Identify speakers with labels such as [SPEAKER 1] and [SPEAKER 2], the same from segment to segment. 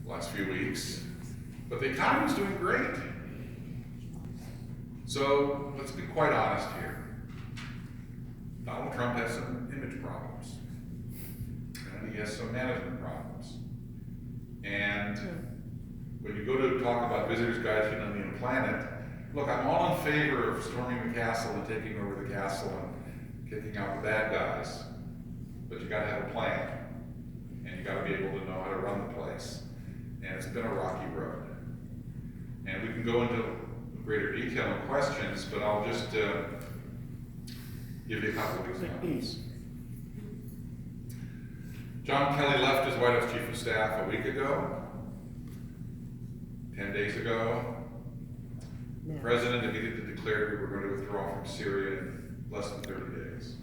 [SPEAKER 1] last few weeks, but the economy is doing great. So let's be quite honest here. Donald Trump has some image problems, and he has some management problems. And when you go to talk about visitors' guides to an unknown planet, look, I'm all in favor of storming the castle and taking over the castle and kicking out the bad guys, but you gotta have a plan, and you gotta be able to know how to run the place. And it's been a rocky road. And we can go into greater detail in questions, but I'll just give you a couple of examples. John Kelly left as White House Chief of Staff a week ago. 10 days ago, the president immediately declared we were going to withdraw from Syria in less than 30 days.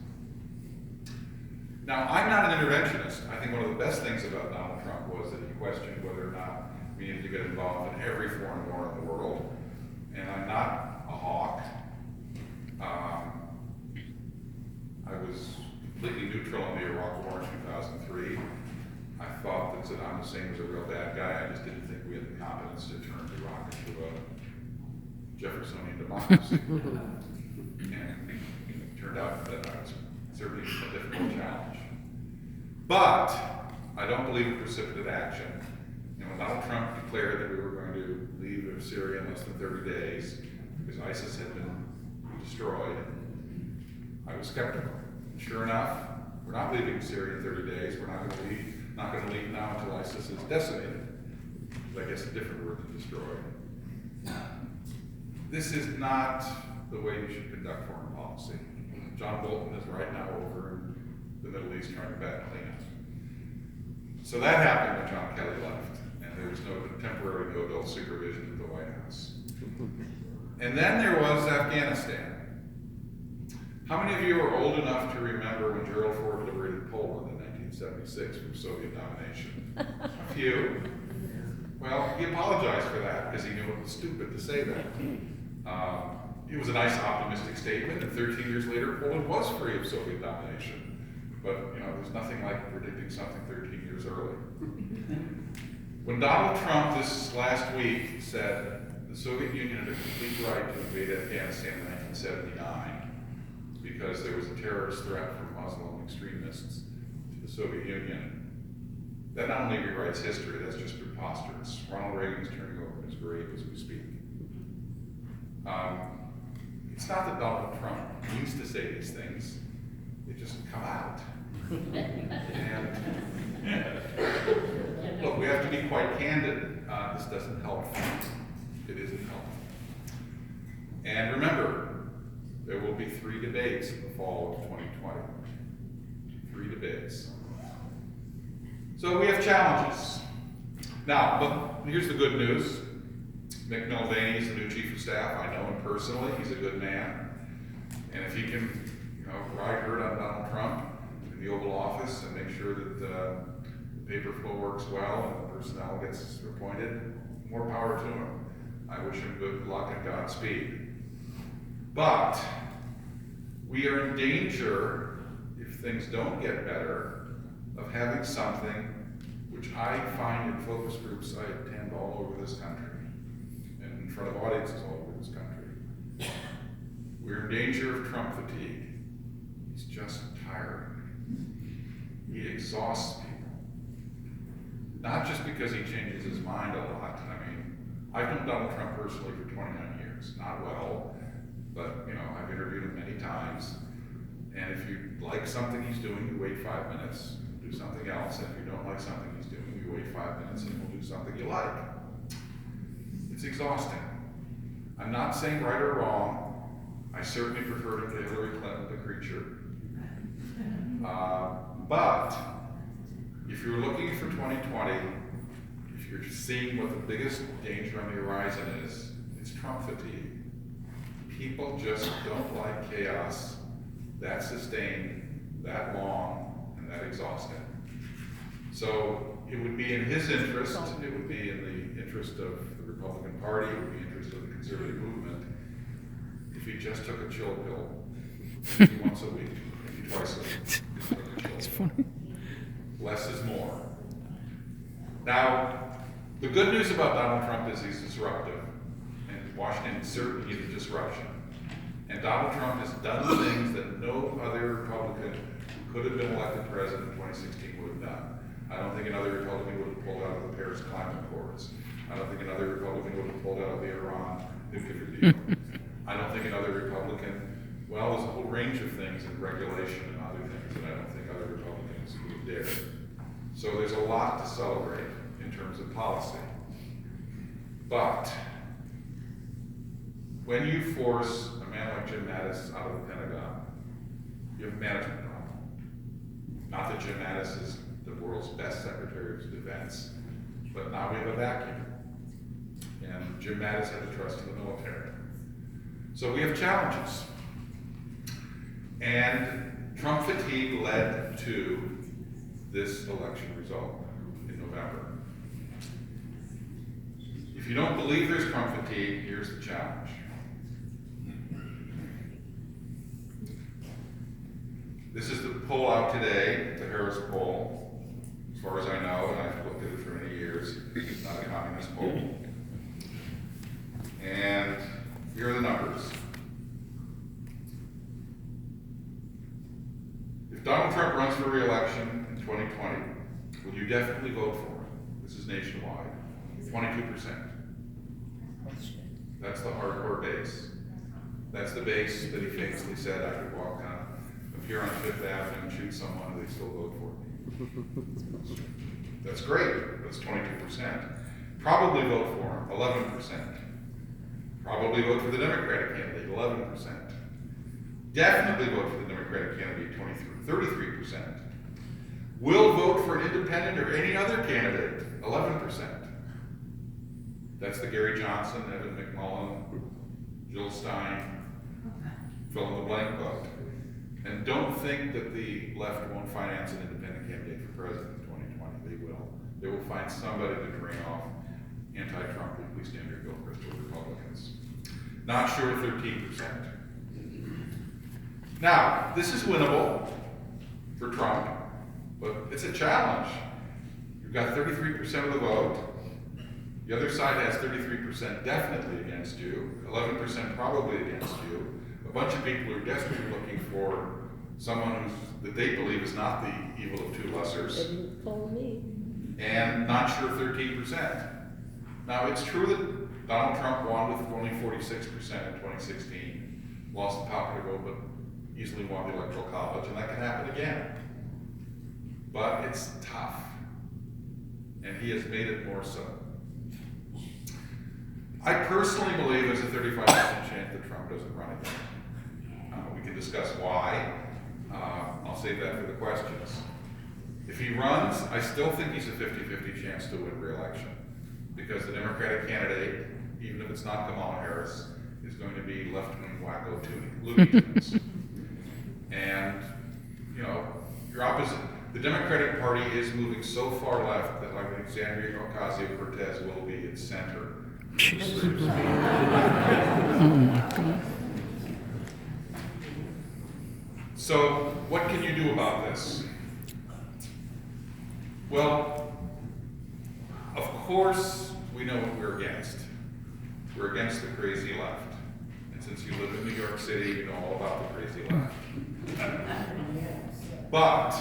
[SPEAKER 1] Now, I'm not an interventionist. I think one of the best things about Donald Trump was that he questioned whether or not we needed to get involved in every foreign war in the world. And I'm not a hawk. I was completely neutral in the Iraq War in 2003. I thought that Saddam Hussein was a real bad guy. I just didn't think we had the competence to turn Iraq into a Jeffersonian democracy. And it turned out that I was certainly a difficult challenge. But I don't believe in precipitate action. And when Donald Trump declared that we were going to leave Syria in less than 30 days, because ISIS had been destroyed, I was skeptical. And sure enough, we're not leaving Syria in 30 days. We're not going to leave now until ISIS is decimated. I guess a different word than destroyed. This is not the way you should conduct foreign policy. John Bolton is right now over in the Middle East trying to bat cleanup. So that happened when John Kelly left, and there was no temporary no-bill supervision of the White House. And then there was Afghanistan. How many of you are old enough to remember when Gerald Ford liberated Poland in 1976 from Soviet domination? A few. Well, he apologized for that because he knew it was stupid to say that. It was a nice optimistic statement, and 13 years later, Poland was free of Soviet domination. But, there's nothing like predicting something 13 years early. When Donald Trump this last week said the Soviet Union had a complete right to invade Afghanistan in 1979 because there was a terrorist threat from Muslim extremists to the Soviet Union, that not only rewrites history, that's just preposterous. Ronald Reagan's turning over in his grave as we speak. It's not that Donald Trump means to say these things, they just come out. And look, we have to be quite candid. This doesn't help. It isn't helpful. And remember, there will be 3 debates in the fall of 2020. 3 debates. So we have challenges. Now, but here's the good news. Mick Mulvaney is the new chief of staff. I know him personally. He's a good man. And if he can, ride herd on Donald Trump in the Oval Office and make sure that the paper flow works well and the personnel gets appointed, more power to him. I wish him good luck and Godspeed. But we are in danger, if things don't get better, of having something which I find in focus groups I attend all over this country and in front of audiences all over this country. We're in danger of Trump fatigue. He's just tiring. He exhausts people. Not just because he changes his mind a lot. I've known Donald Trump personally for 29 years. Not well, but I've interviewed him many times. And if you like something he's doing, you wait 5 minutes, do something else. And if you don't like something he's doing, you wait 5 minutes and he'll do something you like. It's exhausting. I'm not saying right or wrong. I certainly prefer to Hillary Clinton, the creature. But if you're looking for 2020, if you're seeing what the biggest danger on the horizon is, it's Trump fatigue. People just don't like chaos that sustained, that long, and that exhausting. So it would be in his interest, it would be in the interest of the Republican Party, it would be in the interest of the conservative movement, if he just took a chill pill, maybe once a week, maybe twice a week. It's funny. Less is more. Now, The good news about Donald Trump is he's disruptive, and Washington certainly needs disruption. And Donald Trump has done things that no other Republican who could have been elected president in 2016 would have done. I don't think another Republican would have pulled out of the Paris Climate Accords. I don't think another Republican would have pulled out of the Iran nuclear deal. I don't think another Republican, well, there's a whole range of things in regulation and other things that I don't think other Republicans would have dared. So there's a lot to celebrate in terms of policy. But when you force a man like Jim Mattis out of the Pentagon, you have a management problem. Not that Jim Mattis is the world's best Secretary of Defense, but now we have a vacuum. And Jim Mattis had the trust of the military. So we have challenges. And Trump fatigue led to this election result in November. If you don't believe there's Trump fatigue, here's the challenge. This is the poll out today, the Harris poll. As far as I know, and I've looked at it for many years, it's not a communist poll. And here are the numbers. If Donald Trump runs for re-election in 2020, will you definitely vote for him? This is nationwide. 22%. That's the hardcore base. That's the base that he famously said I could walk on, appear on Fifth Avenue and shoot someone and they still vote for me. That's great. That's 22%. Probably vote for him, 11%. Probably vote for the Democratic candidate, 11%. Definitely vote for the Democratic candidate, 33%. Will vote for an independent or any other candidate, 11%. That's the Gary Johnson, Evan McMullen, Jill Stein, fill in the blank vote. And don't think that the left won't finance an independent candidate for president in 2020. They will. They will find somebody to drain off anti-Trump weekly standard bill crystal Republicans. Not sure 13%. Now, this is winnable for Trump, but it's a challenge. You've got 33% of the vote. The other side has 33% definitely against you, 11% probably against you. A bunch of people are desperately looking for someone that they believe is not the evil of two lessers.
[SPEAKER 2] They didn't call me.
[SPEAKER 1] And not sure 13%. Now, it's true that Donald Trump won with only 46% in 2016, lost the popular vote, but easily won the Electoral College, and that can happen again. But it's tough, and he has made it more so. I personally believe there's a 35% chance that Trump doesn't run again. We can discuss why. I'll save that for the questions. If he runs, I still think he's a 50-50 chance to win re-election, because the Democratic candidate, even if it's not Kamala Harris, is going to be left-wing wacko Looney Tunes. And, you know, your opposite. The Democratic Party is moving so far left that Alexandria Ocasio-Cortez will be its center. So, what can you do about this? Well, of course, we know what we're against. We're against the crazy left. And since you live in New York City, you know all about the crazy left. But,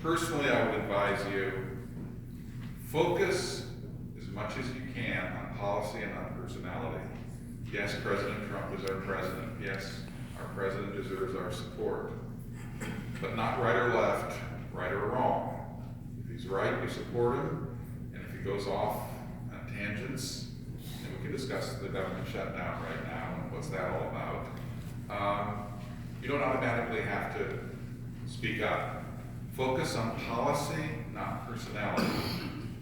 [SPEAKER 1] personally, I would advise you, focus as much as you can on policy and on personality. Yes, President Trump is our president. Yes, our president deserves our support. But not right or left, right or wrong. If he's right, you support him. And if he goes off on tangents, and we can discuss the government shutdown right now and what's that all about, you don't automatically have to speak up. Focus on policy, not personality.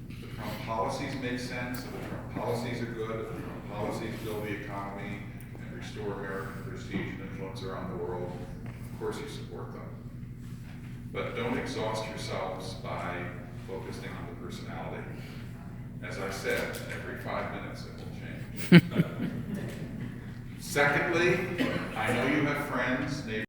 [SPEAKER 1] If the Trump policies make sense, if the Trump policies are good, if the Trump policies build the economy and restore American prestige and influence around the world, of course you support them. But don't exhaust yourselves by focusing on the personality. As I said, every 5 minutes it will change. Secondly, I know you have friends, neighbors,